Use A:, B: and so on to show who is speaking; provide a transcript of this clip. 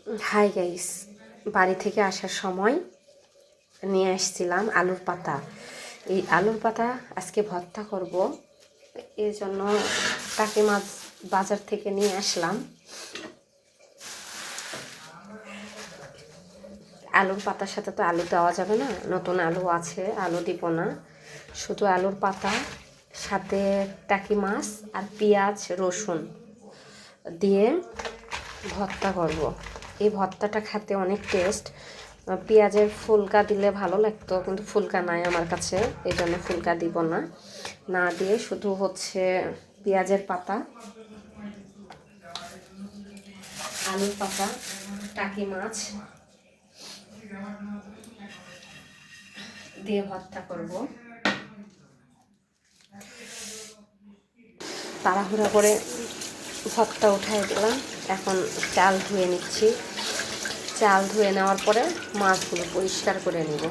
A: Hi guys, বাড়ি থেকে আসার সময় নিয়ে আসছিলাম আলুর পাতা। এই আলুর পাতা আজকে ভর্তা করব, এই জন্য টাকি মাছ বাজার থেকে নিয়ে আসলাম। আলুর পাতার সাথে তো আলু দেওয়া যাবে না, নতুন আলু আছে, আলু দিব না, শুধু আলুর পাতা সাথে টাকি মাছ আর পেঁয়াজ রসুন দিয়ে ভর্তা করব। এই ভর্তাটা খেতে অনেক টেস্ট। পেঁয়াজের ফুলকা দিলে ভালো লাগতো, কিন্তু ফুলকা নাই আমার কাছে, এই জন্য ফুলকা দিব না। না দিয়ে শুধু হচ্ছে পেঁয়াজের পাতা, আলুর পাতা, টাকি মাছ দিয়ে ভর্তা করব। তাড়াহুড়া করে ভর্তা উঠাই দিলাম। এখন চাল ধুয়ে নিচ্ছি। চাল ধুয়ে নেওয়ার পরে মাছগুলো পরিষ্কার করে নেব।